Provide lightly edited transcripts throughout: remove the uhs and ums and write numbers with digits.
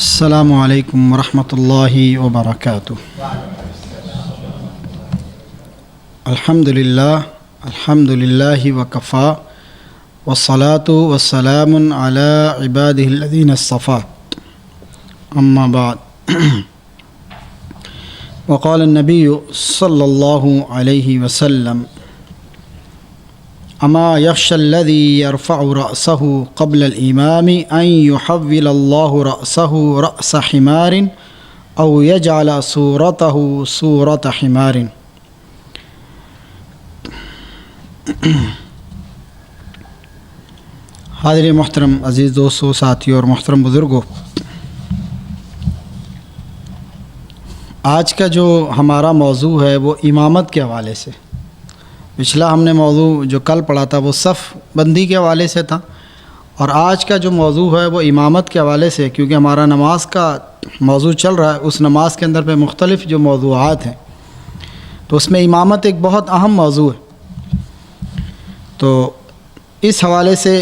السلام علیکم ورحمۃ اللہ وبرکاتہ۔ الحمد للہ وکفا والصلاة والسلام علی عبادہ الذین اصطفیٰ، اما بعد۔ وقال النبی صلی اللہ علیہ وسلم: اما یخشى الذی یرفع رأسہ قبل الامام ان یحول اللہ رأسہ رأس حمار او یجعل صورتہ صورت حمار۔ حاضر محترم عزیز دوستو، ساتھیوں اور محترم بزرگوں، آج کا جو ہمارا موضوع ہے وہ امامت کے حوالے سے۔ پچھلا ہم نے موضوع جو کل پڑھا تھا وہ صف بندی کے حوالے سے تھا، اور آج کا جو موضوع ہے وہ امامت کے حوالے سے، کیونکہ ہمارا نماز کا موضوع چل رہا ہے۔ اس نماز کے اندر پہ مختلف جو موضوعات ہیں تو اس میں امامت ایک بہت اہم موضوع ہے۔ تو اس حوالے سے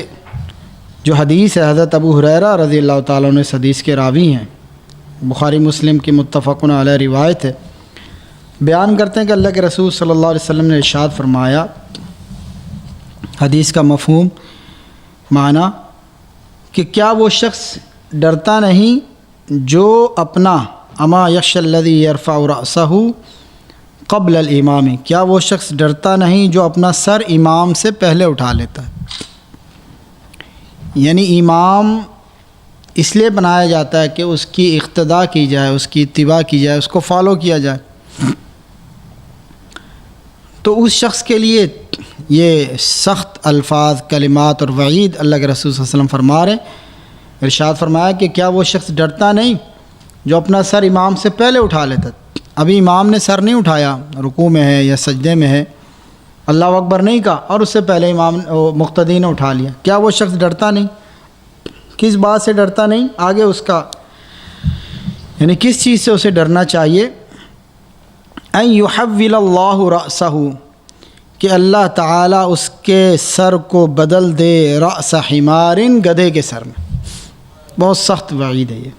جو حدیث ہے، حضرت ابو ہریرہ رضی اللہ تعالیٰ عنہ اس حدیث کے راوی ہیں، بخاری مسلم کی متفق علیہ روایت ہے، بیان کرتے ہیں کہ اللہ کے رسول صلی اللہ علیہ وسلم نے ارشاد فرمایا، حدیث کا مفہوم معنی کہ کیا وہ شخص ڈرتا نہیں جو اپنا اما یخشى الذی یرفع رأسہ قبل الامام، کیا وہ شخص ڈرتا نہیں جو اپنا سر امام سے پہلے اٹھا لیتا ہے۔ یعنی امام اس لیے بنایا جاتا ہے کہ اس کی اقتداء کی جائے، اس کی اتباع کی جائے، اس کو فالو کیا جائے۔ تو اس شخص کے لیے یہ سخت الفاظ، کلمات اور وعید اللہ کے رسول صلی اللہ علیہ وسلم فرما رہے ہیں۔ ارشاد فرمایا کہ کیا وہ شخص ڈرتا نہیں جو اپنا سر امام سے پہلے اٹھا لیتا۔ ابھی امام نے سر نہیں اٹھایا، رکوع میں ہے یا سجدے میں ہے، اللہ اکبر نہیں کہا، اور اس سے پہلے امام مقتدی نے اٹھا لیا، کیا وہ شخص ڈرتا نہیں؟ کس بات سے ڈرتا نہیں؟ آگے اس کا یعنی کس چیز سے اسے ڈرنا چاہیے؟ ان یحول اللہ رأسہ، کہ اللہ تعالیٰ اس کے سر کو بدل دے رأس حمار، گدھے کے سر میں۔ بہت سخت وعید ہے یہ،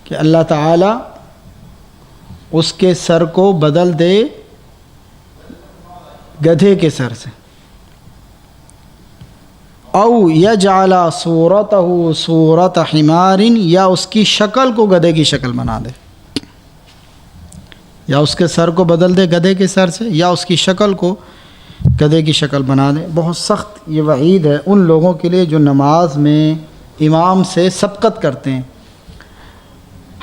کہ اللہ تعالیٰ اس کے سر کو بدل دے گدھے کے سر سے، او یجعل صورتہ صورت حمار، یا اس کی شکل کو گدھے کی شکل بنا دے، یا اس کے سر کو بدل دے گدھے کے سر سے، یا اس کی شکل کو گدھے کی شکل بنا دے۔ بہت سخت یہ وعید ہے ان لوگوں کے لیے جو نماز میں امام سے سبقت کرتے ہیں،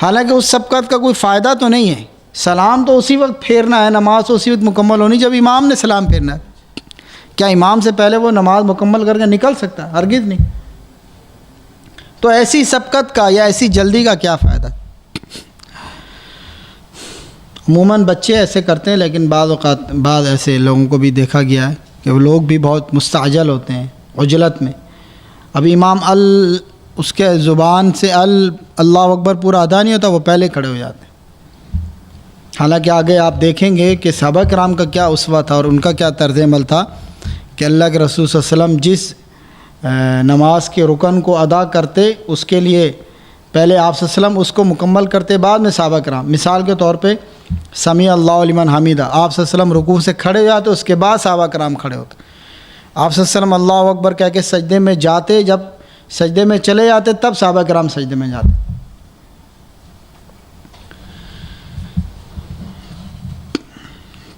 حالانکہ اس سبقت کا کوئی فائدہ تو نہیں ہے، سلام تو اسی وقت پھیرنا ہے، نماز تو اسی وقت مکمل ہونی جب امام نے سلام پھیرنا ہے۔ کیا امام سے پہلے وہ نماز مکمل کر کے نکل سکتا ہے؟ ہرگز نہیں۔ تو ایسی سبقت کا یا ایسی جلدی کا کیا فائدہ؟ عموماً بچے ایسے کرتے ہیں، لیکن بعض ایسے لوگوں کو بھی دیکھا گیا ہے کہ وہ لوگ بھی بہت مستعجل ہوتے ہیں، عجلت میں۔ ابھی امام اس کے زبان سے اللہ اکبر پورا ادا نہیں ہوتا، وہ پہلے کھڑے ہو جاتے ہیں۔ حالانکہ آگے آپ دیکھیں گے کہ صحابہ کرام کا کیا اسوہ تھا اور ان کا کیا طرز عمل تھا، کہ اللہ کے رسول صلی اللہ علیہ وسلم جس نماز کے رکن کو ادا کرتے اس کے لیے پہلے آپ صلی اللہ علیہ وسلم اس کو مکمل کرتے، بعد میں صحابہ کرام۔ مثال کے طور پہ سمیع اللہ لمن حمیدہ، آپ صلی اللہ علیہ وسلم رکوع سے کھڑے ہو جاتے، اس کے بعد صحابہ کرام کھڑے ہوتے۔ آپ صلی اللہ علیہ وسلم اللہ اکبر کہہ کے سجدے میں جاتے، جب سجدے میں چلے جاتے تب صحابہ کرام سجدے میں جاتے۔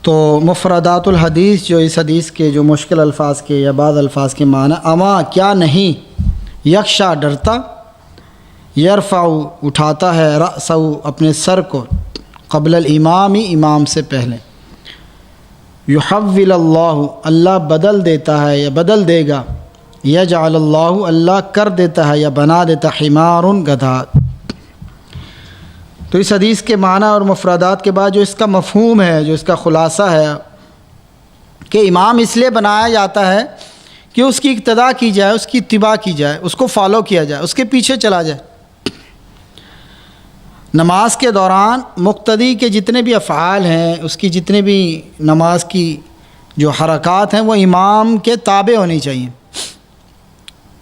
تو مفردات الحدیث جو اس حدیث کے جو مشکل الفاظ کے یا بعض الفاظ کے معنی، اما کیا نہیں، یخشا ڈرتا، یرفع اٹھاتا ہے، رأسہ اپنے سر کو، قبل الامام امام سے پہلے، یحول اللہ اللہ بدل دیتا ہے یا بدل دے گا، یجعل اللہ اللہ کر دیتا ہے یا بنا دیتا، حمار گدھا۔ تو اس حدیث کے معنی اور مفردات کے بعد جو اس کا مفہوم ہے، جو اس کا خلاصہ ہے، کہ امام اس لیے بنایا جاتا ہے کہ اس کی اقتداء کی جائے، اس کی اتباع کی جائے، اس کو فالو کیا جائے، اس کے پیچھے چلا جائے۔ نماز کے دوران مقتدی کے جتنے بھی افعال ہیں، اس کی جتنے بھی نماز کی جو حرکات ہیں، وہ امام کے تابع ہونی چاہیے۔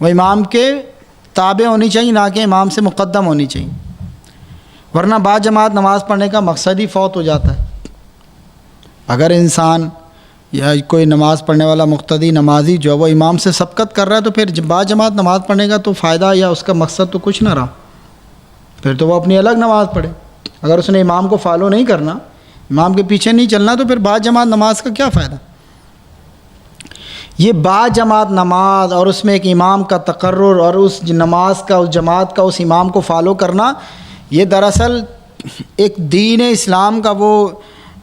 وہ امام کے تابع ہونی چاہیے، نہ کہ امام سے مقدم ہونی چاہیے، ورنہ با جماعت نماز پڑھنے کا مقصد ہی فوت ہو جاتا ہے۔ اگر انسان یا کوئی نماز پڑھنے والا مقتدی نمازی جو ہے وہ امام سے سبقت کر رہا ہے، تو پھر با جماعت نماز پڑھنے کا تو فائدہ یا اس کا مقصد تو کچھ نہ رہا، پھر تو وہ اپنی الگ نماز پڑھے۔ اگر اس نے امام کو فالو نہیں کرنا، امام کے پیچھے نہیں چلنا، تو پھر با جماعت نماز کا کیا فائدہ؟ یہ با جماعت نماز اور اس میں ایک امام کا تقرر اور اس نماز کا، اس جماعت کا، اس امام کو فالو کرنا، یہ دراصل ایک دین اسلام کا وہ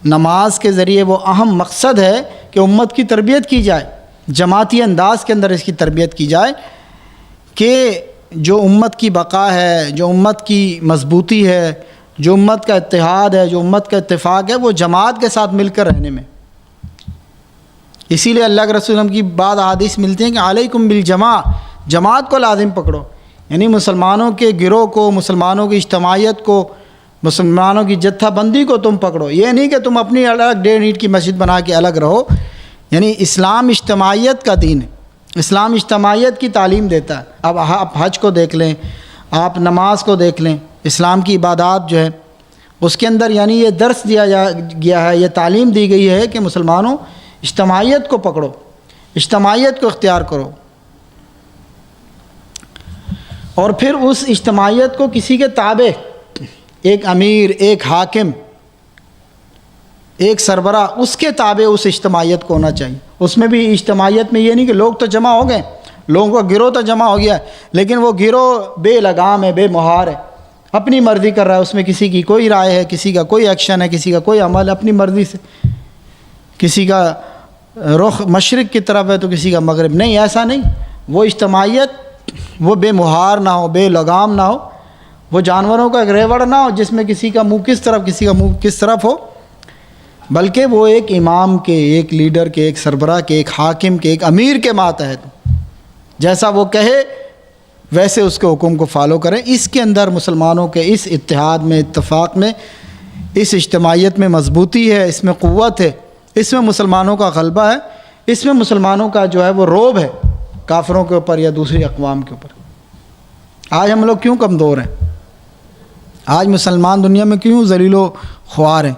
نماز کے ذریعے وہ اہم مقصد ہے کہ امت کی تربیت کی جائے، جماعتی انداز کے اندر اس کی تربیت کی جائے، کہ جو امت کی بقا ہے، جو امت کی مضبوطی ہے، جو امت کا اتحاد ہے، جو امت کا اتفاق ہے، وہ جماعت کے ساتھ مل کر رہنے میں۔ اسی لیے اللہ کے رسول ہم کی بعض احادیث ملتی ہیں کہ علیکم بالجماع، جماعت کو لازم پکڑو، یعنی مسلمانوں کے گروہ کو، مسلمانوں کی اجتماعیت کو، مسلمانوں کی جتھا بندی کو تم پکڑو۔ یہ نہیں کہ تم اپنی الگ 1.5 اینٹ کی مسجد بنا کے الگ رہو، یعنی اسلام اجتماعیت کا دین ہے، اسلام اجتماعیت کی تعلیم دیتا ہے۔ اب آپ حج کو دیکھ لیں، آپ نماز کو دیکھ لیں، اسلام کی عبادات جو ہے اس کے اندر یعنی یہ درس دیا گیا ہے، یہ تعلیم دی گئی ہے کہ مسلمانوں اجتماعیت کو پکڑو، اجتماعیت کو اختیار کرو، اور پھر اس اجتماعیت کو کسی کے تابع، ایک امیر، ایک حاکم، ایک سربراہ، اس کے تابع اس اجتماعیت کو ہونا چاہیے۔ اس میں بھی اجتماعیت میں یہ نہیں کہ لوگ تو جمع ہو گئے، لوگوں کا گروہ تو جمع ہو گیا ہے، لیکن وہ گروہ بے لگام ہے، بے مہار ہے، اپنی مرضی کر رہا ہے، اس میں کسی کی کوئی رائے ہے، کسی کا کوئی ایکشن ہے، کسی کا کوئی عمل، اپنی مرضی سے، کسی کا رخ مشرق کی طرف ہے تو کسی کا مغرب، نہیں، ایسا نہیں۔ وہ اجتماعیت وہ بے مہار نہ ہو، بے لگام نہ ہو، وہ جانوروں کا ایک ریوڑ نہ ہو جس میں کسی کا منہ کس طرف، کسی کا منہ کس طرف ہو، بلکہ وہ ایک امام کے، ایک لیڈر کے، ایک سربراہ کے، ایک حاکم کے، ایک امیر کے ماتحت، جیسا وہ کہے ویسے اس کے حکم کو فالو کریں۔ اس کے اندر مسلمانوں کے اس اتحاد میں، اتفاق میں، اس اجتماعیت میں مضبوطی ہے، اس میں قوت ہے، اس میں مسلمانوں کا غلبہ ہے، اس میں مسلمانوں کا جو ہے وہ رعب ہے کافروں کے اوپر یا دوسری اقوام کے اوپر۔ آج ہم لوگ کیوں کمزور ہیں؟ آج مسلمان دنیا میں کیوں ذلیل و خوار ہیں؟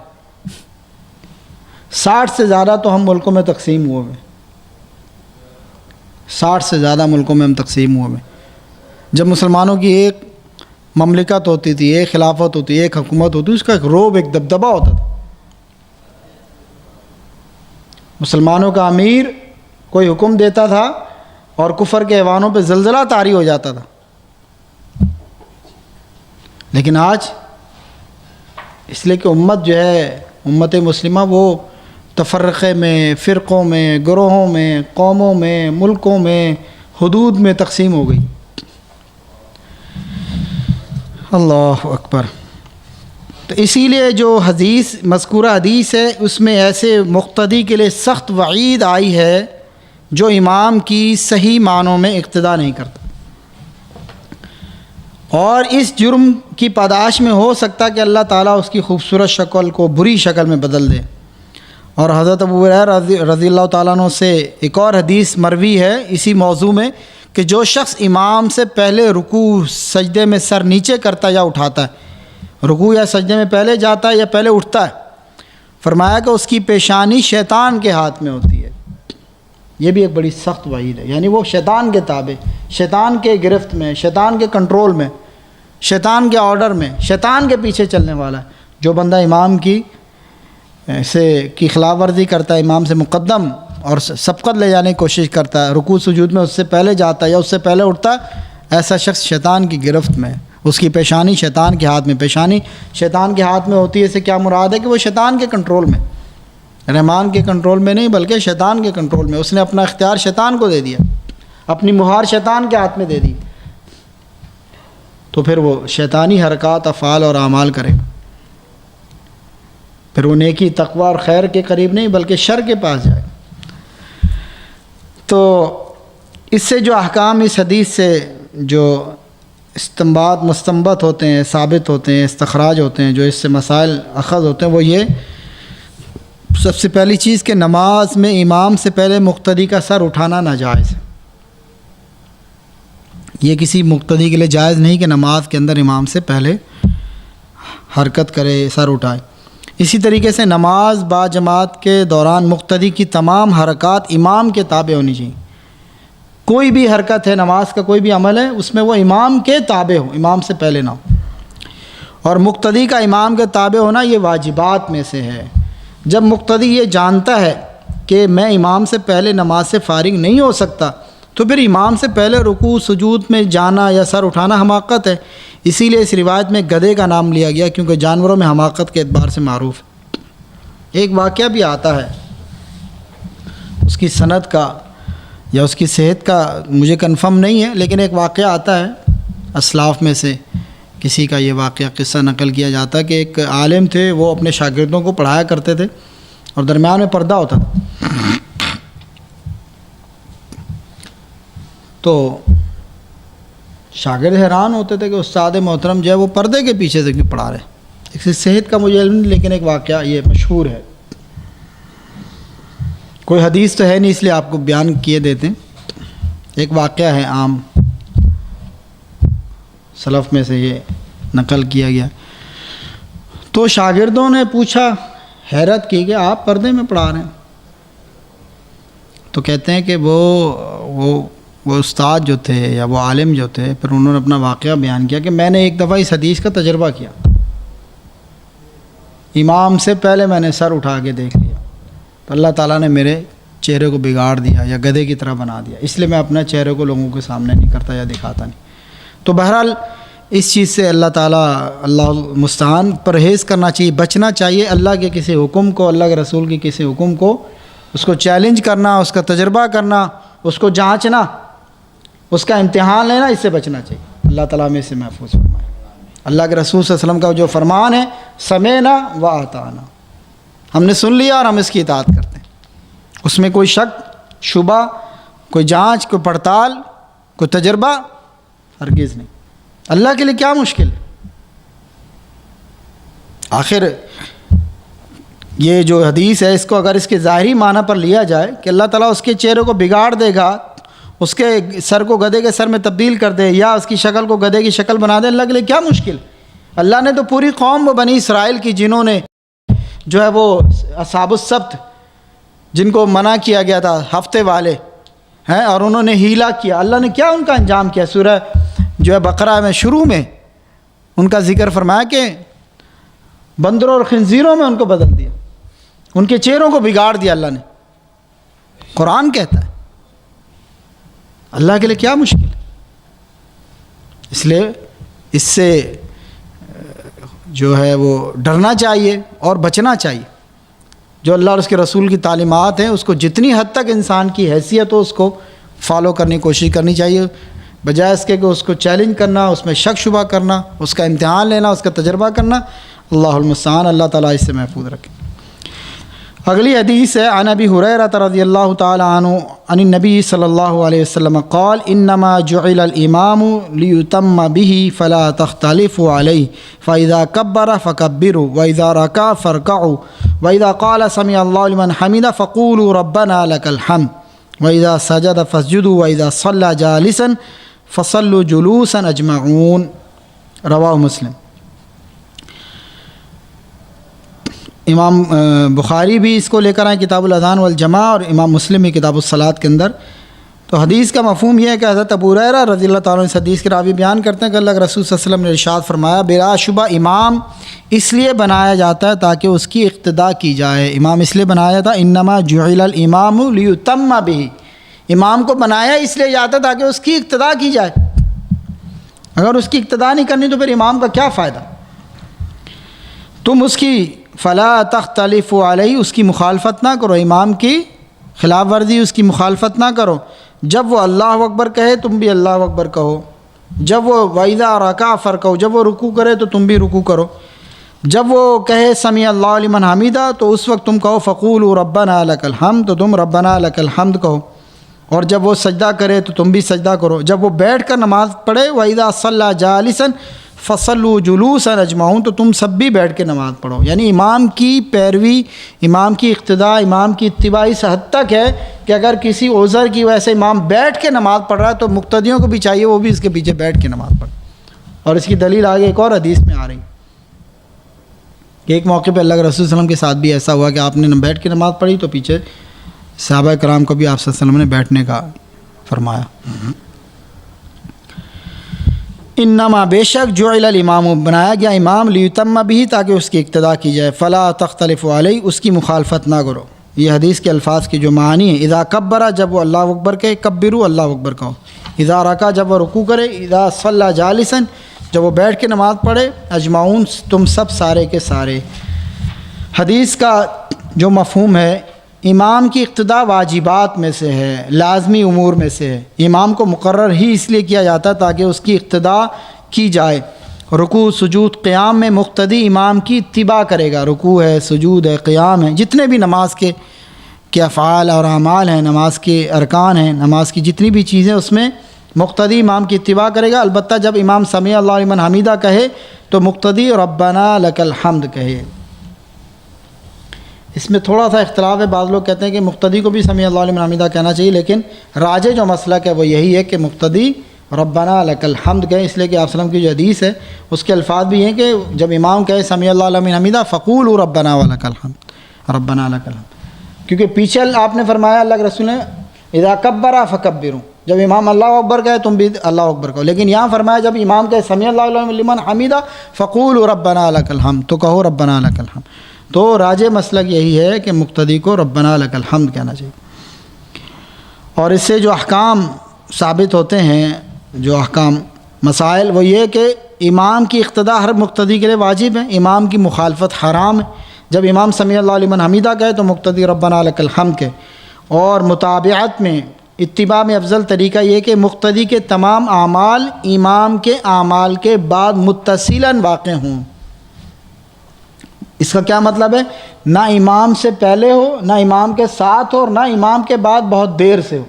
60 سے زیادہ تو ہم ملکوں میں تقسیم ہوئے ہیں، 60 سے زیادہ ملکوں میں ہم تقسیم ہوئے ہیں۔ جب مسلمانوں کی ایک مملکت ہوتی تھی، ایک خلافت ہوتی، ایک حکومت ہوتی، اس کا ایک رعب، ایک دبدبہ ہوتا تھا۔ مسلمانوں کا امیر کوئی حکم دیتا تھا اور کفر کے ایوانوں پہ زلزلہ طاری ہو جاتا تھا۔ لیکن آج اس لیے کہ امت جو ہے، امت مسلمہ، وہ تفرقے میں، فرقوں میں، گروہوں میں، قوموں میں، ملکوں میں، حدود میں تقسیم ہو گئی۔ اللہ اکبر۔ تو اسی لیے جو حدیث، مذکورہ حدیث ہے، اس میں ایسے مقتدی کے لیے سخت وعید آئی ہے جو امام کی صحیح معنوں میں اقتداء نہیں کرتا، اور اس جرم کی پاداش میں ہو سکتا کہ اللہ تعالیٰ اس کی خوبصورت شکل کو بری شکل میں بدل دے۔ اور حضرت ابو ہریرہ رضی اللہ تعالیٰ عنہ سے ایک اور حدیث مروی ہے اسی موضوع میں کہ جو شخص امام سے پہلے رکوع سجدے میں سر نیچے کرتا یا اٹھاتا ہے، رکوع یا سجدے میں پہلے جاتا ہے یا پہلے اٹھتا ہے، فرمایا کہ اس کی پیشانی شیطان کے ہاتھ میں ہوتی ہے۔ یہ بھی ایک بڑی سخت وعید ہے، یعنی وہ شیطان کے تابع، شیطان کے گرفت میں، شیطان کے کنٹرول میں، شیطان کے آرڈر میں، شیطان کے پیچھے چلنے والا ہے۔ جو بندہ امام کی خلاف ورزی کرتا ہے، امام سے مقدم اور سبقت لے جانے کی کوشش کرتا ہے، رکوع سجود میں اس سے پہلے جاتا ہے یا اس سے پہلے اٹھتا ہے، ایسا شخص شیطان کی گرفت میں، اس کی پیشانی شیطان کے ہاتھ میں۔ پیشانی شیطان کے ہاتھ میں ہوتی ہے، اس سے کیا مراد ہے کہ وہ شیطان کے کنٹرول میں، رحمان کے کنٹرول میں نہیں بلکہ شیطان کے کنٹرول میں۔ اس نے اپنا اختیار شیطان کو دے دیا، اپنی مہار شیطان کے ہاتھ میں دے دی، تو پھر وہ شیطانی حرکات، افعال اور اعمال کرے گا، پھر وہ نیکی، تقوی اور خیر کے قریب نہیں بلکہ شر کے پاس جائے گا۔ تو اس سے جو احکام اس حدیث سے جو مستنبط ہوتے ہیں، ثابت ہوتے ہیں، استخراج ہوتے ہیں، جو اس سے مسائل اخذ ہوتے ہیں، وہ یہ سب سے پہلی چیز کہ نماز میں امام سے پہلے مقتدی کا سر اٹھانا ناجائز ہے۔ یہ کسی مقتدی کے لیے جائز نہیں کہ نماز کے اندر امام سے پہلے حرکت کرے، سر اٹھائے۔ اسی طریقے سے نماز با جماعت کے دوران مقتدی کی تمام حرکات امام کے تابع ہونی چاہیے۔ کوئی بھی حرکت ہے، نماز کا کوئی بھی عمل ہے، اس میں وہ امام کے تابع ہو، امام سے پہلے نہ ہو۔ اور مقتدی کا امام کے تابع ہونا یہ واجبات میں سے ہے۔ جب مقتدی یہ جانتا ہے کہ میں امام سے پہلے نماز سے فارغ نہیں ہو سکتا، تو پھر امام سے پہلے رکوع سجود میں جانا یا سر اٹھانا حماقت ہے۔ اسی لیے اس روایت میں گدھے کا نام لیا گیا، کیونکہ جانوروں میں حماقت کے اعتبار سے معروف ہے۔ ایک واقعہ بھی آتا ہے، اس کی سند کا یا اس کی صحت کا مجھے کنفرم نہیں ہے، لیکن ایک واقعہ آتا ہے اسلاف میں سے کسی کا، یہ واقعہ قصہ نقل کیا جاتا ہے کہ ایک عالم تھے، وہ اپنے شاگردوں کو پڑھایا کرتے تھے اور درمیان میں پردہ ہوتا تھا۔ تو شاگرد حیران ہوتے تھے کہ استاد محترم جو ہے وہ پردے کے پیچھے سے کیوں پڑھا رہے۔ اس صحت کا مجھے علم نہیں، لیکن ایک واقعہ یہ مشہور ہے، کوئی حدیث تو ہے نہیں اس لیے آپ کو بیان کیے دیتے ہیں۔ ایک واقعہ ہے عام، سلف میں سے یہ نقل کیا گیا۔ تو شاگردوں نے پوچھا، حیرت کی کہ آپ پردے میں پڑھا رہے ہیں؟ تو کہتے ہیں کہ وہ استاد جو تھے یا وہ عالم جو تھے، پھر انہوں نے اپنا واقعہ بیان کیا کہ میں نے ایک دفعہ اس حدیث کا تجربہ کیا، امام سے پہلے میں نے سر اٹھا کے دیکھ لیا، تو اللہ تعالیٰ نے میرے چہرے کو بگاڑ دیا یا گدھے کی طرح بنا دیا، اس لیے میں اپنا چہرے کو لوگوں کے سامنے نہیں کرتا یا دکھاتا نہیں۔ تو بہرحال اس چیز سے اللہ تعالیٰ، اللہ المستعان، پرہیز کرنا چاہیے، بچنا چاہیے۔ اللہ کے کسی حکم کو، اللہ کے رسول کے کسی حکم کو، اس کو چیلنج کرنا، اس کا تجربہ کرنا، اس کو جانچنا، اس کا امتحان لینا، اس سے بچنا چاہیے۔ اللہ تعالیٰ ہمیں اس سے محفوظ فرمائے۔ اللہ کے رسول صلی اللہ علیہ وسلم کا جو فرمان ہے، سمعنا و اطعنا، ہم نے سن لیا اور ہم اس کی اطاعت کرتے ہیں، اس میں کوئی شک شبہ، کوئی جانچ، کوئی پڑتال، کوئی تجربہ ہرگز نہیں۔ اللہ کے لیے کیا مشکل ہے؟ آخر یہ جو حدیث ہے، اس کو اگر اس کے ظاہری معنی پر لیا جائے کہ اللہ تعالیٰ اس کے چہرے کو بگاڑ دے گا، اس کے سر کو گدھے کے سر میں تبدیل کر دے یا اس کی شکل کو گدھے کی شکل بنا دے، اللہ کے لیے کیا مشکل؟ اللہ نے تو پوری قوم و بنی اسرائیل کی، جنہوں نے جو ہے وہ اصحاب السبت، جن کو منع کیا گیا تھا ہفتے والے ہیں، اور انہوں نے ہیلا کیا، اللہ نے کیا ان کا انجام کیا؟ سورہ جو ہے بقرہ میں شروع میں ان کا ذکر فرمایا کہ بندروں اور خنزیروں میں ان کو بدل دیا، ان کے چہروں کو بگاڑ دیا اللہ نے۔ قرآن کہتا ہے اللہ کے لیے کیا مشکل ہے؟ اس لیے اس سے جو ہے وہ ڈرنا چاہیے اور بچنا چاہیے۔ جو اللہ اور اس کے رسول کی تعلیمات ہیں، اس کو جتنی حد تک انسان کی حیثیت ہو، اس کو فالو کرنے کی کوشش کرنی چاہیے، بجائے اس کے کہ اس کو چیلنج کرنا، اس میں شک شبہ کرنا، اس کا امتحان لینا، اس کا تجربہ کرنا۔ اللہ المستعان، اللہ تعالیٰ اس سے محفوظ رکھے۔ اگلی حدیث ہے، عن ابی ہریرہ رضی اللہ تعالی عنہ عن النبی صلی اللہ علیہ وسلم قال انما جعل الامام لیتم به فلا تختلفوا علیہ فاذا کبر فکبروا واذا رکع فارکعوا واذا قال سمع اللہ لمن حمدہ فقولوا ربنا لک الحمد واذا سجد فاسجدوا واذا صلی جالسا فصلوا جلوسا اجمعون۔ رواہ مسلم۔ امام بخاری بھی اس کو لے کر آئے کتاب الاذان والجماع، اور امام مسلم بھی کتاب الصلاۃ کے اندر۔ تو حدیث کا مفہوم یہ ہے کہ حضرت ابو ہریرہ رضی اللہ تعالیٰ عنہ اس حدیث کے راوی بیان کرتے ہیں کہ اللہ کے رسول صلی اللہ علیہ وسلم نے ارشاد فرمایا، بلا شبہ امام اس لیے بنایا جاتا ہے تاکہ اس کی اقتداء کی جائے۔ امام اس لیے بنایا جاتا ہے، انما جعل الامام لیتم به، امام کو بنایا اس لیے جاتا ہے تاکہ اس کی اقتداء کی جائے۔ اگر اس کی اقتداء نہیں کرنی تو پھر امام کا کیا فائدہ؟ تم اس کی فلا تختلف علیہ، اس کی مخالفت نہ کرو، امام کی خلاف ورزی، اس کی مخالفت نہ کرو۔ جب وہ اللہ اکبر کہے تم بھی اللہ اکبر کہو، جب وہ وَإِذَا رَكَعَ فَارْكَعُوا، جب وہ رکوع کرے تو تم بھی رکوع کرو، جب وہ کہے سمیع اللہ لمن حمیدہ تو اس وقت تم کہو فقولوا ربنا لک الحمد، تو تم ربنا لک الحمد کہو، اور جب وہ سجدہ کرے تو تم بھی سجدہ کرو، جب وہ بیٹھ کر نماز پڑھے وَإِذَا صَلَّى جَالِسًا، فصلوا جلوسا اجمعون، تو تم سب بھی بیٹھ کے نماز پڑھو. یعنی امام کی پیروی، امام کی اقتداء، امام کی اتباع اس حد تک ہے کہ اگر کسی عذر کی وجہ سے امام بیٹھ کے نماز پڑھ رہا ہے تو مقتدیوں کو بھی چاہیے وہ بھی اس کے پیچھے بیٹھ کے نماز پڑھے. اور اس کی دلیل آگے ایک اور حدیث میں آ رہی کہ ایک موقع پہ اللہ کے رسول صلی اللہ علیہ وسلم کے ساتھ بھی ایسا ہوا کہ آپ نے بیٹھ کے نماز پڑھی تو پیچھے صحابہ کرام کو بھی آپ صلی اللہ علیہ وسلم نے بیٹھنے کا فرمایا. انما بے شک جعل الامام، بنایا گیا امام لیتم بھی، تاکہ اس کی اقتداء کی جائے. فلا تختلفوا علیہ، اس کی مخالفت نہ کرو. یہ حدیث کے الفاظ کی جو معنی ہے، اذا کبر، جب وہ اللہ اکبر کہے، کبروا، اللہ اکبر کہو. اذا رکع، جب وہ رکوع کرے. اذا صلی جالسا، جب وہ بیٹھ کے نماز پڑھے. اجمعون، تم سب سارے کے سارے. حدیث کا جو مفہوم ہے، امام کی اقتداء واجبات میں سے ہے، لازمی امور میں سے ہے. امام کو مقرر ہی اس لیے کیا جاتا ہے تاکہ اس کی اقتداء کی جائے. رکوع، سجود، قیام میں مقتدی امام کی اتباع کرے گا. رکوع ہے، سجود ہے، قیام ہے، جتنے بھی نماز کے افعال اور اعمال ہیں، نماز کے ارکان ہیں، نماز کی جتنی بھی چیزیں، اس میں مقتدی امام کی اتباع کرے گا. البتہ جب امام سمیع اللہ لمن حمیدہ کہے تو مقتدی ربنا لک الحمد کہے. اس میں تھوڑا سا اختلاف ہے. بعض لوگ کہتے ہیں کہ مقتدی کو بھی سمیع اللہ لمن حمیدہ کہنا چاہیے، لیکن راجح جو مسلک ہے وہ یہی ہے کہ مقتدی ربنا لک الحمد کہے. اس لیے کہ آپ وسلم کی جو حدیث ہے اس کے الفاظ بھی ہیں کہ جب امام کہے سمیع اللہ لمن حمیدہ فقولوا ربنا ولک الحمد، ربنا لک الحمد. کیونکہ پیچھے آپ نے فرمایا اللہ کے رسول نے اذا کبر فکبروا، جب امام اللہ اکبر کہے تم بھی اللہ اکبر کہو. لیکن یہاں فرمایا جب امام کہے سمیع اللہ لمن حمیدہ فقولوا ربنا لک الحمد، تو کہو ربنا لک الحمد. تو راجح مسلک یہی ہے کہ مقتدی کو ربنا لک الحمد کہنا چاہیے. اور اس سے جو احکام ثابت ہوتے ہیں، جو احکام مسائل، وہ یہ کہ امام کی اقتداء ہر مقتدی کے لیے واجب ہے، امام کی مخالفت حرام ہے. جب امام سمیع اللہ لمن حمیدہ کہے تو مقتدی ربنا لک الحمد کہے. اور متابعت میں، اتباع میں افضل طریقہ یہ کہ مقتدی کے تمام اعمال امام کے اعمال کے بعد متصلاً واقع ہوں. اس کا کیا مطلب ہے؟ نہ امام سے پہلے ہو، نہ امام کے ساتھ ہو، اور نہ امام کے بعد بہت دیر سے ہو.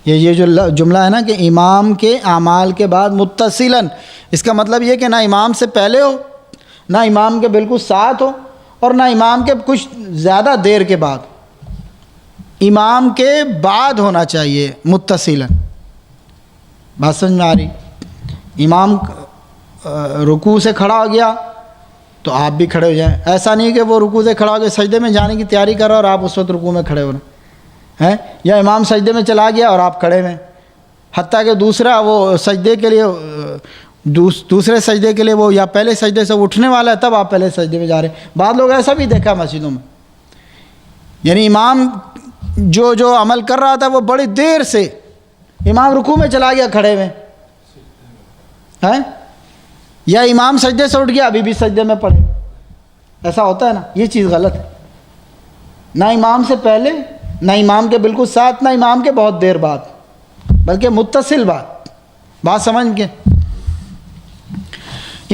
یہ جو جملہ ہے نا کہ امام کے اعمال کے بعد متصلاً، اس کا مطلب یہ کہ نہ امام سے پہلے ہو، نہ امام کے بالکل ساتھ ہو، اور نہ امام کے کچھ زیادہ دیر کے بعد. امام کے بعد ہونا چاہیے متصلاً. بات سمجھ میں آ رہی؟ امام رکوع سے کھڑا ہو گیا تو آپ بھی کھڑے ہو جائیں. ایسا نہیں کہ وہ رکوع سے کھڑا ہو کے سجدے میں جانے کی تیاری کر رہا اور آپ اس وقت رکوع میں کھڑے ہو رہے ہیں، یا امام سجدے میں چلا گیا اور آپ کھڑے ہوئے. حتیٰ کہ دوسرا وہ سجدے کے لیے، دوسرے سجدے کے لیے وہ یا پہلے سجدے سے اٹھنے والا ہے تب آپ پہلے سجدے میں جا رہے ہیں. بعض لوگ ایسا بھی دیکھا مسجدوں میں، یعنی امام جو عمل کر رہا تھا وہ بڑی دیر سے، امام رکوع میں چلا گیا کھڑے ہوئے ہیں، یا امام سجدے سے اٹھ گیا ابھی بھی سجدے میں پڑے. ایسا ہوتا ہے نا، یہ چیز غلط ہے. نہ امام سے پہلے، نہ امام کے بالکل ساتھ، نہ امام کے بہت دیر بعد، بلکہ متصل بات سمجھ کے.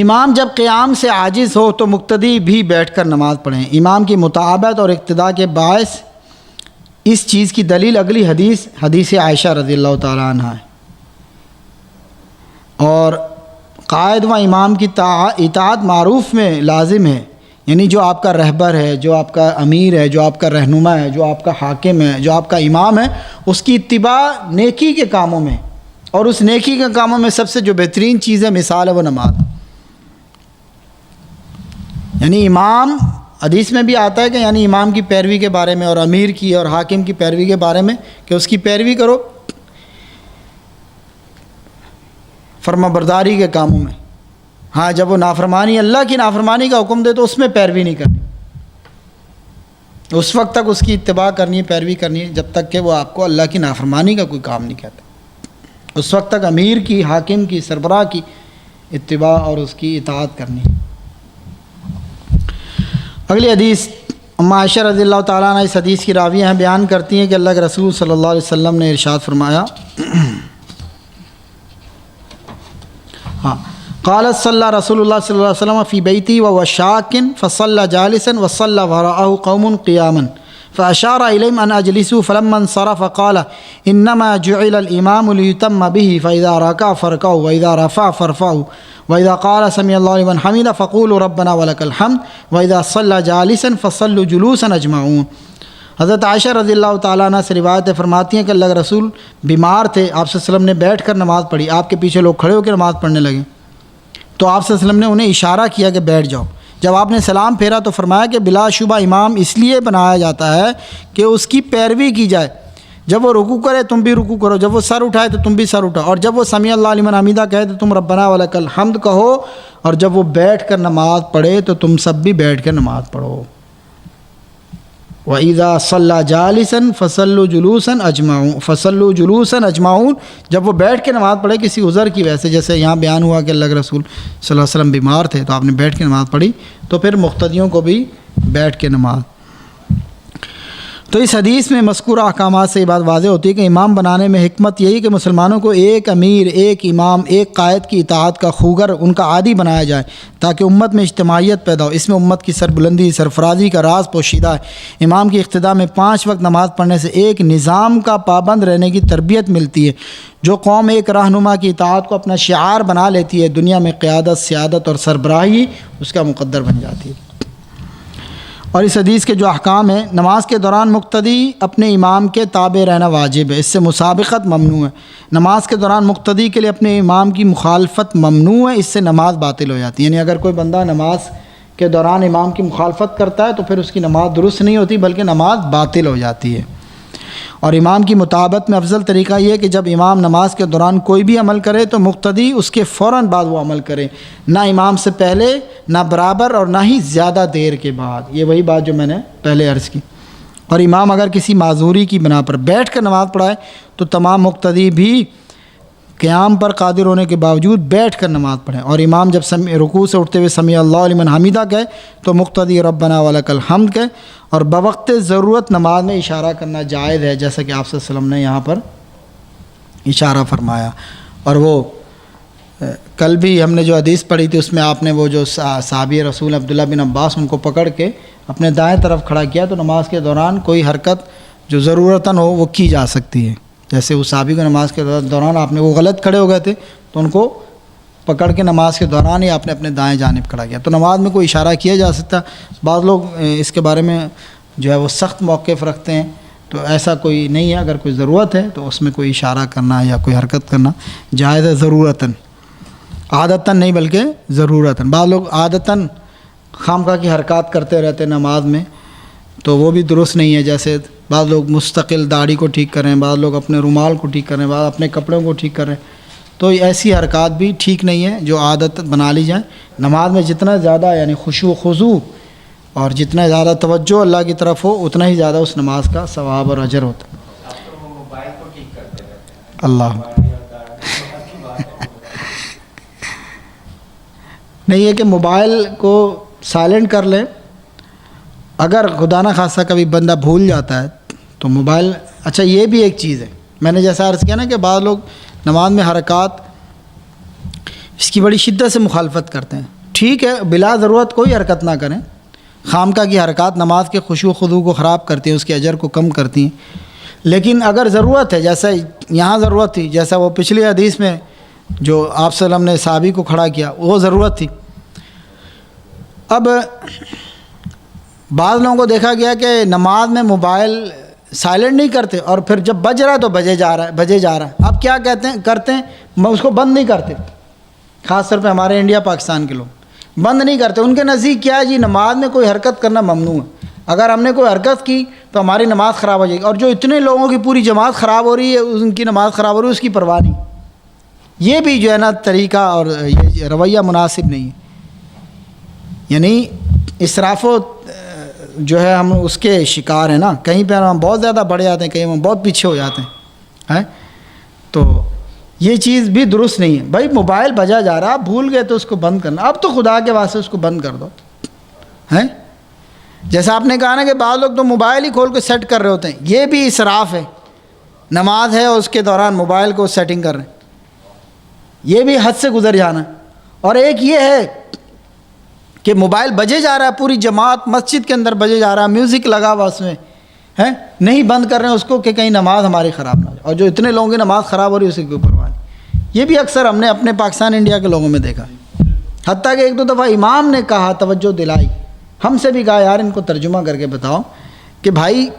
امام جب قیام سے عاجز ہو تو مقتدی بھی بیٹھ کر نماز پڑھیں. امام کی متابعت اور اقتداء کے باعث اس چیز کی دلیل اگلی حدیث عائشہ رضی اللہ تعالیٰ عنہ ہے. اور قائد و امام کی اطاعت معروف میں لازم ہے. یعنی جو آپ کا رہبر ہے، جو آپ کا امیر ہے، جو آپ کا رہنما ہے، جو آپ کا حاکم ہے، جو آپ کا امام ہے، اس کی اتباع نیکی کے کاموں میں، اور اس نیکی کے کاموں میں سب سے جو بہترین چیز ہے، مثال ہے، وہ نماز. یعنی امام، حدیث میں بھی آتا ہے کہ یعنی امام کی پیروی کے بارے میں، اور امیر کی اور حاکم کی پیروی کے بارے میں، کہ اس کی پیروی کرو فرما برداری کے کاموں میں. ہاں جب وہ نافرمانی، اللہ کی نافرمانی کا حکم دے تو اس میں پیروی نہیں کرنی. اس وقت تک اس کی اتباع کرنی ہے، پیروی کرنی ہے جب تک کہ وہ آپ کو اللہ کی نافرمانی کا کوئی کام نہیں کہتا. اس وقت تک امیر کی، حاکم کی، سربراہ کی اتباع اور اس کی اطاعت کرنی ہے. اگلی حدیث عائشہ رضی اللہ تعالیٰ عنہ اس حدیث کی راویہ ہیں، بیان کرتی ہیں کہ اللہ کے رسول صلی اللہ علیہ وسلم نے ارشاد فرمایا، قالت صلی رسول اللہ صلی اللہ علیہ وسلم فی بیتی وهو شاک فصلى جالسا وصلى وراءه قوم قیاما فأشار إليهم أن أجلسوا فلما انصرف قال إنما جعل الإمام ليتم به فإذا ركع فاركعوا وإذا رفع فارفعوا وإذا قال سمع الله لمن حمده فقولوا ربنا ولك الحمد وإذا صلى جالسا فصلوا جلوسا أجمعون۔ حضرت عائشہ رضی اللہ تعالیٰ عنہ سے روایت فرماتی ہیں کہ اللہ کے رسول بیمار تھے، آپ صلی اللہ علیہ وسلم نے بیٹھ کر نماز پڑھی، آپ کے پیچھے لوگ کھڑے ہو کے نماز پڑھنے لگے تو آپ صلی اللہ علیہ وسلم نے انہیں اشارہ کیا کہ بیٹھ جاؤ۔ جب آپ نے سلام پھیرا تو فرمایا کہ بلا شبہ امام اس لیے بنایا جاتا ہے کہ اس کی پیروی کی جائے، جب وہ رکوع کرے تم بھی رکوع کرو، جب وہ سر اٹھائے تو تم بھی سر اٹھاؤ، اور جب وہ سمیع اللہ لمن حمیدہ کہے تو تم ربنا ولک الحمد کہو، اور جب وہ بیٹھ کر نماز پڑھے تو تم سب بھی بیٹھ کر نماز پڑھو۔ وَإِذَا صَلَّى جَالِسًا فَصَلُّوا جُلُوسًا أَجْمَعُونَ فَصَلُّوا جُلُوسًا أَجْمَعُونَ، جب وہ بیٹھ کے نماز پڑھے کسی عذر کی وجہ سے، جیسے یہاں بیان ہوا کہ اللہ کے رسول صلی اللہ علیہ وسلم بیمار تھے تو آپ نے بیٹھ کے نماز پڑھی، تو پھر مقتدیوں کو بھی بیٹھ کے نماز۔ تو اس حدیث میں مذکورہ احکامات سے یہ بات واضح ہوتی ہے کہ امام بنانے میں حکمت یہی کہ مسلمانوں کو ایک امیر، ایک امام، ایک قائد کی اطاعت کا خوگر، ان کا عادی بنایا جائے تاکہ امت میں اجتماعیت پیدا ہو۔ اس میں امت کی سربلندی، سرفرازی کا راز پوشیدہ ہے۔ امام کی اقتداء میں 5 وقت نماز پڑھنے سے ایک نظام کا پابند رہنے کی تربیت ملتی ہے۔ جو قوم ایک رہنما کی اطاعت کو اپنا شعار بنا لیتی ہے، دنیا میں قیادت، سیادت اور سربراہی اس کا مقدر بن جاتی ہے۔ اور اس حدیث کے جو احکام ہیں، نماز کے دوران مقتدی اپنے امام کے تابع رہنا واجب ہے، اس سے مسابقت ممنوع ہے۔ نماز کے دوران مقتدی کے لیے اپنے امام کی مخالفت ممنوع ہے، اس سے نماز باطل ہو جاتی ہے۔ یعنی اگر کوئی بندہ نماز کے دوران امام کی مخالفت کرتا ہے تو پھر اس کی نماز درست نہیں ہوتی بلکہ نماز باطل ہو جاتی ہے۔ اور امام کی مطابقت میں افضل طریقہ یہ ہے کہ جب امام نماز کے دوران کوئی بھی عمل کرے تو مقتدی اس کے فوراً بعد وہ عمل کرے، نہ امام سے پہلے، نہ برابر، اور نہ ہی زیادہ دیر کے بعد۔ یہ وہی بات جو میں نے پہلے عرض کی۔ اور امام اگر کسی معذوری کی بنا پر بیٹھ کر نماز پڑھائے تو تمام مقتدی بھی قیام پر قادر ہونے کے باوجود بیٹھ کر نماز پڑھیں، اور امام جب رکوع سے اٹھتے ہوئے سمیع اللہ لمن حمیدہ کہے تو مقتدی ربنا ولک الحمد کہے، اور بوقت ضرورت نماز میں اشارہ کرنا جائز ہے، جیسا کہ آپ صلی اللہ علیہ وسلم نے یہاں پر اشارہ فرمایا۔ اور وہ کل بھی ہم نے جو حدیث پڑھی تھی اس میں آپ نے وہ جو صحابی رسول عبداللہ بن عباس ان کو پکڑ کے اپنے دائیں طرف کھڑا کیا، تو نماز کے دوران کوئی حرکت جو ضرورتاً ہو وہ کی جا سکتی ہے۔ جیسے اس صحابی کو نماز کے دوران آپ نے، وہ غلط کھڑے ہو گئے تھے تو ان کو پکڑ کے نماز کے دوران ہی آپ نے اپنے دائیں جانب کھڑا کیا، تو نماز میں کوئی اشارہ کیا جا سکتا۔ بعض لوگ اس کے بارے میں جو ہے وہ سخت موقف رکھتے ہیں، تو ایسا کوئی نہیں ہے۔ اگر کوئی ضرورت ہے تو اس میں کوئی اشارہ کرنا یا کوئی حرکت کرنا جائز ہے، ضرورتاً، عادتاً نہیں بلکہ ضرورتاً۔ بعض لوگ عادتاً خامخواہ کی حرکات کرتے رہتے ہیں نماز میں، تو وہ بھی درست نہیں ہے۔ جیسے بعض لوگ مستقل داڑھی کو ٹھیک کر رہے ہیں، بعض لوگ اپنے رومال کو ٹھیک کر رہے ہیں، بعض اپنے کپڑوں کو ٹھیک کر رہے ہیں، تو ایسی حرکات بھی ٹھیک نہیں ہے جو عادت بنا لی جائیں۔ نماز میں جتنا زیادہ یعنی خشوع و خضوع اور جتنا زیادہ توجہ اللہ کی طرف ہو اتنا ہی زیادہ اس نماز کا ثواب اور اجر ہوتا ہے۔ اللہ نہیں ہے کہ موبائل کو سائلنٹ کر لیں، اگر خدا نہ خواستہ کبھی بندہ بھول جاتا ہے تو موبائل، اچھا یہ بھی ایک چیز ہے، میں نے جیسا عرض کیا نا کہ بعض لوگ نماز میں حرکات اس کی بڑی شدت سے مخالفت کرتے ہیں۔ ٹھیک ہے، بلا ضرورت کوئی حرکت نہ کریں، خامخواہ کی حرکات نماز کے خشوع و خضوع کو خراب کرتی ہیں، اس کے اجر کو کم کرتی ہیں۔ لیکن اگر ضرورت ہے، جیسا یہاں ضرورت تھی، جیسا وہ پچھلی حدیث میں جو آپ صلی اللہ علیہ وسلم نے صحابی کو کھڑا کیا، وہ ضرورت تھی۔ اب بعض لوگوں کو دیکھا گیا کہ نماز میں موبائل سائلنٹ نہیں کرتے، اور پھر جب بج رہا ہے تو بجے جا رہا ہے۔ اب کیا کرتے ہیں اس کو بند نہیں کرتے، خاص طور پہ ہمارے انڈیا پاکستان کے لوگ بند نہیں کرتے۔ ان کے نزدیک کیا ہے جی، نماز میں کوئی حرکت کرنا ممنوع ہے، اگر ہم نے کوئی حرکت کی تو ہماری نماز خراب ہو جائے گی، اور جو اتنے لوگوں کی پوری جماعت خراب ہو رہی ہے، ان کی نماز خراب ہو رہی ہے، اس کی پرواہ نہیں۔ یہ بھی جو ہے نا طریقہ اور یہ رویہ مناسب نہیں ہے، یعنی اسراف و جو ہے ہم اس کے شکار ہیں نا، کہیں پہ ہم بہت زیادہ بڑھ جاتے ہیں، کہیں ہم بہت پیچھے ہو جاتے ہیں، تو یہ چیز بھی درست نہیں ہے۔ بھائی موبائل بجا جا رہا، آپ بھول گئے تو اس کو بند کرنا، اب تو خدا کے واسطے اس کو بند کر دو، ہیں؟ جیسا آپ نے کہا نا کہ بعض لوگ تو موبائل ہی کھول کے سیٹ کر رہے ہوتے ہیں، یہ بھی اسراف ہے۔ نماز ہے اور اس کے دوران موبائل کو سیٹنگ کر رہے ہیں، یہ بھی حد سے گزر جانا۔ اور ایک یہ ہے کہ موبائل بجے جا رہا ہے، پوری جماعت مسجد کے اندر بجے جا رہا ہے، میوزک لگا ہوا اس میں، ہیں نہیں بند کر رہے ہیں اس کو کہ کہیں نماز ہماری خراب نہ ہو جائے، اور جو اتنے لوگوں کی نماز خراب ہو رہی ہے اسی کی پرواہ نہیں۔ یہ بھی اکثر ہم نے اپنے پاکستان انڈیا کے لوگوں میں دیکھا، حتیٰ کہ ایک دو دفعہ امام نے کہا، توجہ دلائی، ہم سے بھی کہا یار ان کو ترجمہ کر کے بتاؤ کہ بھائی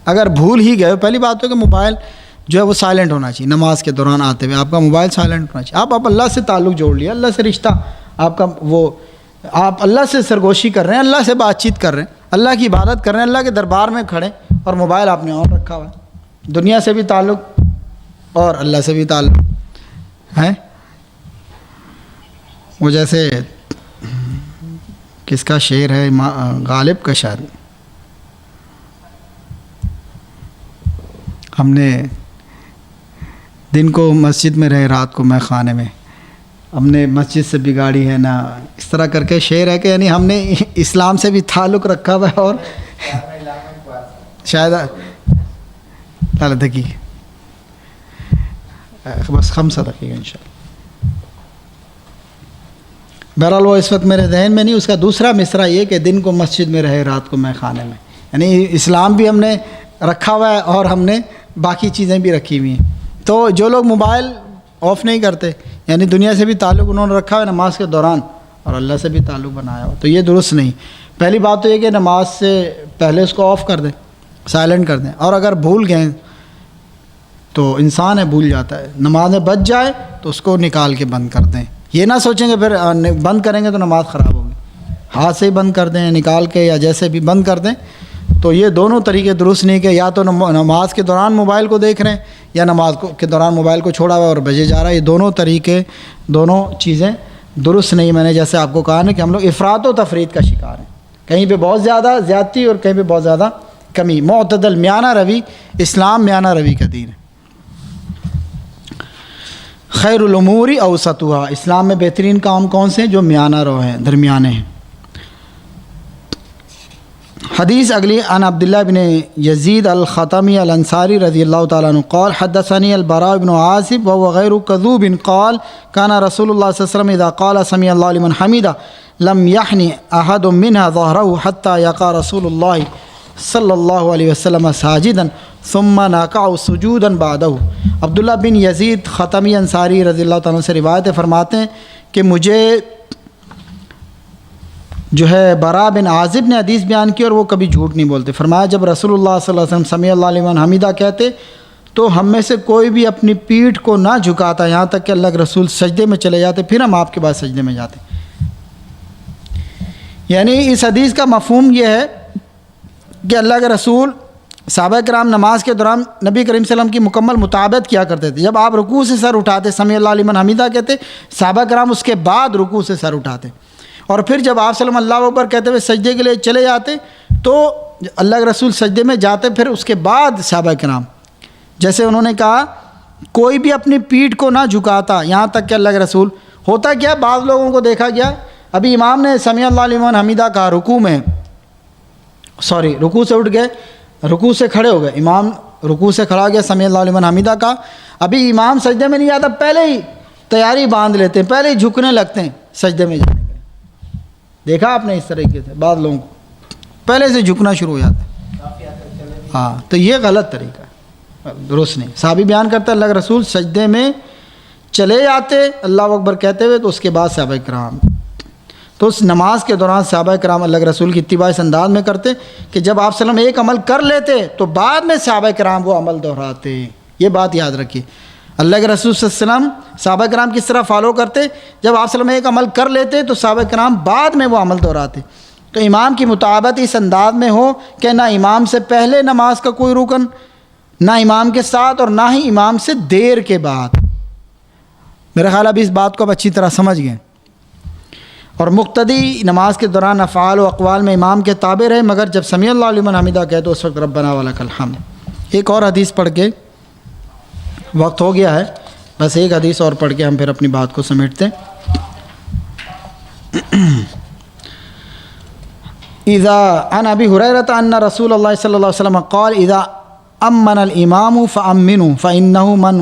اگر بھول ہی گئے، پہلی بات ہے کہ موبائل جو ہے وہ سائلنٹ ہونا چاہیے، نماز کے دوران آتے ہوئے آپ کا موبائل سائلنٹ ہونا چاہیے۔ آپ اللہ سے تعلق جوڑ لیا، اللہ سے رشتہ آپ کا، وہ آپ اللہ سے سرگوشی کر رہے ہیں، اللہ سے بات چیت کر رہے ہیں، اللہ کی عبادت کر رہے ہیں، اللہ کے دربار میں کھڑے، اور موبائل آپ نے آن رکھا ہوا ہے۔ دنیا سے بھی تعلق اور اللہ سے بھی تعلق ہے۔ وہ جیسے کس کا شعر ہے، غالب کا شاید، ہم نے دن کو مسجد میں رہے رات کو میں خانے میں، ہم نے مسجد سے بگاڑی ہے نا، اس طرح کر کے شعر ہے کہ یعنی ہم نے اسلام سے بھی تعلق رکھا ہوا ہے، اور شاید دقیقہ بس 5 دقیقہ انشاءاللہ۔ بہرحال وہ اس وقت میرے ذہن میں نہیں۔ اس کا دوسرا مصرع یہ کہ دن کو مسجد میں رہے رات کو میں خانے میں، یعنی اسلام بھی ہم نے رکھا ہوا ہے اور ہم نے باقی چیزیں بھی رکھی ہوئی ہیں۔ تو جو لوگ موبائل آف نہیں کرتے، یعنی دنیا سے بھی تعلق انہوں نے رکھا ہوا ہے نماز کے دوران، اور اللہ سے بھی تعلق بنایا ہوا، تو یہ درست نہیں۔ پہلی بات تو یہ کہ نماز سے پہلے اس کو آف کر دیں، سائلنٹ کر دیں، اور اگر بھول گئے تو انسان ہے بھول جاتا ہے، نماز میں بچ جائے تو اس کو نکال کے بند کر دیں۔ یہ نہ سوچیں کہ پھر بند کریں گے تو نماز خراب ہوگی، ہاتھ سے ہی بند کر دیں، نکال کے یا جیسے بھی بند کر دیں۔ تو یہ دونوں طریقے درست نہیں کہ یا تو نماز کے دوران موبائل کو دیکھ رہے ہیں یا نماز کے دوران موبائل کو چھوڑا ہوا ہے اور بجے جا رہا ہے۔ یہ دونوں طریقے، دونوں چیزیں درست نہیں۔ میں نے جیسے آپ کو کہا نا کہ ہم لوگ افراط و تفریط کا شکار ہیں، کہیں پہ بہت زیادہ زیادتی اور کہیں پہ بہت زیادہ کمی۔ معتدل میانہ روی، اسلام میانہ روی کا دین ہے۔ خیر الامور اوسطھا، اسلام میں بہترین کام کون سے ہیں؟ جو میانہ رو ہیں، درمیانے ہیں۔ حدیث اگلی، عن عبداللہ بن یزید الخطمی الانصاری رضی اللہ تعالیٰ عنہ قال حدثنی البراء بن عازب وهو غیر کذوب قال كان رسول اللہ صلی اللہ علیہ وسلم اذا قال سمع اللہ لمن حمدہ لم يحن احد منها ظهره حتى يقع رسول اللہ صلی اللہ علیہ وسلم ساجدا ثم نقع سجودا بعده۔ عبداللہ بن یزید خطمی انصاری رضی اللہ تعالیٰ عنہ سے روایت فرماتے ہیں کہ مجھے جو ہے برا بن عازب نے حدیث بیان کی اور وہ کبھی جھوٹ نہیں بولتے۔ فرمایا جب رسول اللہ صلی اللہ علیہ وسلم سمیع اللہ لمن حمیدہ کہتے تو ہم میں سے کوئی بھی اپنی پیٹھ کو نہ جھکاتا یہاں تک کہ اللہ کے رسول سجدے میں چلے جاتے، پھر ہم آپ کے بعد سجدے میں جاتے۔ یعنی اس حدیث کا مفہوم یہ ہے کہ اللہ کے رسول، صحابہ کرام نماز کے دوران نبی کریم صلی اللہ علیہ وسلم کی مکمل مطابقت کیا کرتے تھے۔ جب آپ رکوع سے سر اٹھاتے سمیع اللہ لمن حمیدہ کہتے، صحابہ کرام اس کے بعد رکوع سے سر اٹھاتے، اور پھر جب آپ صلی اللہ اکبر کہتے ہوئے سجدے کے لیے چلے جاتے تو اللہ کے رسول سجدے میں جاتے، پھر اس کے بعد صحابہ کرام، جیسے انہوں نے کہا کوئی بھی اپنی پیٹھ کو نہ جھکاتا یہاں تک کہ اللہ کے رسول۔ ہوتا کیا، بعض لوگوں کو دیکھا گیا، ابھی امام نے سمیع اللہ لمن حمیدہ کہا رکوع میں، رکوع سے اٹھ گئے، رکوع سے کھڑے ہو گئے، امام رکوع سے کھڑا گیا، سمیع اللہ لمن حمیدہ کہا، ابھی امام سجدے میں نہیں جاتا، پہلے ہی تیاری باندھ لیتے ہیں، پہلے ہی جھکنے لگتے ہیں سجدے میں جانے کے لیے۔ دیکھا آپ نے اس طریقے سے بعض لوگوں کو پہلے سے جھکنا شروع ہو جاتا ہے۔ ہاں، تو یہ غلط طریقہ ہے، درست نہیں۔ صحابی بیان کرتا ہے اللہ کے رسول سجدے میں چلے جاتے اللہ اکبر کہتے ہوئے، تو اس کے بعد صحابہ کرام، تو اس نماز کے دوران صحابہ کرام اللہ کے رسول کی اتباع اس انداز میں کرتے کہ جب آپ صلی اللہ علیہ وسلم ایک عمل کر لیتے تو بعد میں صحابہ کرام وہ عمل دہراتے۔ یہ بات یاد رکھیے، اللہ کے رسول صلی اللہ علیہ وسلم صحابہ کرام کس طرح فالو کرتے، جب آپ صلی اللہ علیہ وسلم ایک عمل کر لیتے تو صحابہ کرام بعد میں وہ عمل دہراتے۔ تو امام کی مطابقت اس انداز میں ہو کہ نہ امام سے پہلے نماز کا کوئی رکن، نہ امام کے ساتھ، اور نہ ہی امام سے دیر کے بعد۔ میرا خیال اب اس بات کو اب اچھی طرح سمجھ گئے۔ اور مقتدی نماز کے دوران افعال و اقوال میں امام کے تابع رہے، مگر جب سمیع اللہ لمن حمیدہ کہے تو اس وقت ربنا ولک الحمد۔ ایک اور حدیث پڑھ کے، وقت ہو گیا ہے، بس ایک حدیث اور پڑھ کے ہم پھر اپنی بات کو سمیٹتے ہیں۔ اذا عن ابی ہریرہ ان رسول اللہ صلی اللہ علیہ وسلم قال اذا امن الامام فامنوا فانه من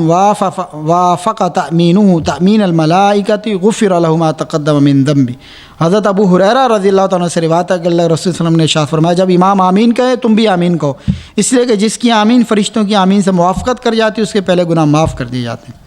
وافق تامینه تامین الملائکۃ غفر له ما تقدم من ذنبه۔ حضرت ابو ہریرہ رضی اللہ تعالیٰ عنہ سے روایت ہے کہ اللہ رسول صلی اللہ علیہ وسلم نے ارشاد فرمایا جب امام آمین کہے تم بھی آمین کہو، اس لیے کہ جس کی آمین فرشتوں کی آمین سے موافقت کر جاتی ہے اس کے پہلے گناہ معاف کر دیے جاتے ہیں۔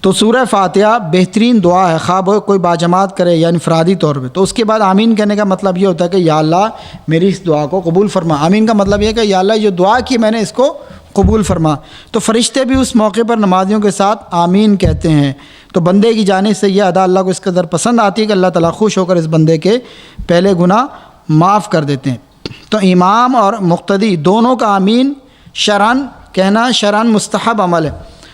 تو سورہ فاتحہ بہترین دعا ہے، خواہ کوئی باجماعت کرے یا انفرادی طور پہ۔ تو اس کے بعد آمین کہنے کا مطلب یہ ہوتا ہے کہ یا اللہ میری اس دعا کو قبول فرما۔ آمین کا مطلب یہ ہے کہ یا اللہ جو دعا کی میں نے اس کو قبول فرما۔ تو فرشتے بھی اس موقع پر نمازیوں کے ساتھ آمین کہتے ہیں۔ تو بندے کی جانب سے یہ ادا اللہ کو اس قدر پسند آتی ہے کہ اللہ تعالیٰ خوش ہو کر اس بندے کے پہلے گناہ معاف کر دیتے ہیں۔ تو امام اور مقتدی دونوں کا آمین شرعاً کہنا شرعاً مستحب عمل ہے،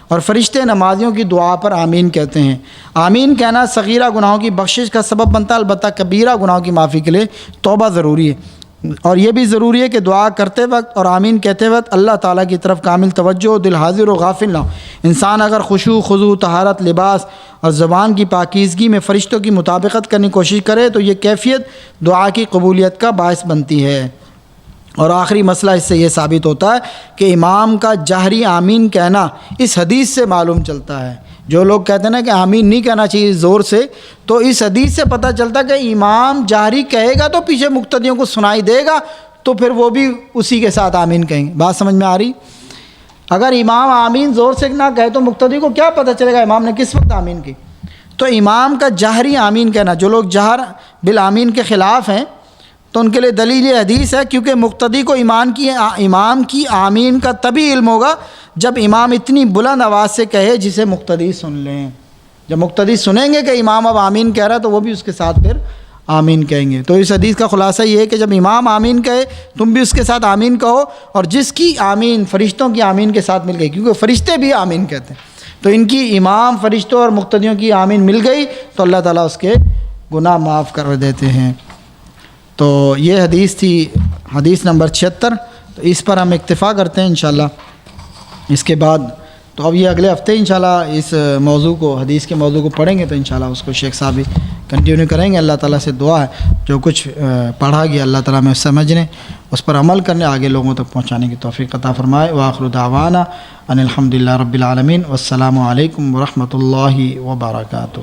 اور فرشتے نمازیوں کی دعا پر آمین کہتے ہیں۔ آمین کہنا صغیرہ گناہوں کی بخشش کا سبب بنتا ہے، البتہ کبیرہ گناہوں کی معافی کے لیے توبہ ضروری ہے، اور یہ بھی ضروری ہے کہ دعا کرتے وقت اور آمین کہتے وقت اللہ تعالیٰ کی طرف کامل توجہ، دل حاضر و غافل نہ ہو۔ انسان اگر خشوع، خضوع، طہارت، لباس اور زبان کی پاکیزگی میں فرشتوں کی مطابقت کرنے کی کوشش کرے تو یہ کیفیت دعا کی قبولیت کا باعث بنتی ہے۔ اور آخری مسئلہ اس سے یہ ثابت ہوتا ہے کہ امام کا جہری آمین کہنا اس حدیث سے معلوم چلتا ہے۔ جو لوگ کہتے ہیں نا کہ آمین نہیں کہنا چاہیے زور سے، تو اس حدیث سے پتہ چلتا ہے کہ امام جہری کہے گا تو پیچھے مقتدیوں کو سنائی دے گا، تو پھر وہ بھی اسی کے ساتھ آمین کہیں گے۔ بات سمجھ میں آ رہی؟ اگر امام آمین زور سے نہ کہے تو مقتدی کو کیا پتہ چلے گا امام نے کس وقت آمین کی؟ تو امام کا جہری آمین کہنا، جو لوگ جہر بالآمین کے خلاف ہیں تو ان کے لیے دلیل حدیث ہے، کیونکہ مقتدی کو امام کی آمین کا تبھی علم ہوگا جب امام اتنی بلند آواز سے کہے جسے مقتدی سن لیں۔ جب مقتدی سنیں گے کہ امام اب آمین کہہ رہا ہے تو وہ بھی اس کے ساتھ پھر آمین کہیں گے۔ تو اس حدیث کا خلاصہ یہ ہے کہ جب امام آمین کہے تم بھی اس کے ساتھ آمین کہو، اور جس کی آمین فرشتوں کی آمین کے ساتھ مل گئی، کیونکہ فرشتے بھی آمین کہتے ہیں، تو ان کی امام فرشتوں اور مقتدیوں کی آمین مل گئی تو اللہ تعالیٰ اس کے گناہ معاف کر دیتے ہیں۔ تو یہ حدیث تھی، حدیث نمبر 76۔ تو اس پر ہم اکتفا کرتے ہیں انشاءاللہ۔ اس کے بعد تو اب یہ اگلے ہفتے انشاءاللہ اس موضوع کو، حدیث کے موضوع کو پڑھیں گے، تو انشاءاللہ اس کو شیخ صاحب بھی کنٹینیو کریں گے۔ اللہ تعالیٰ سے دعا ہے جو کچھ پڑھا گیا اللہ تعالیٰ میں سمجھنے، اس پر عمل کرنے، آگے لوگوں تک پہنچانے کی توفیق عطا فرمائے۔ وآخر دعوانا ان الحمدللہ رب العالمین، والسلام علیکم ورحمۃ اللہ وبرکاتہ۔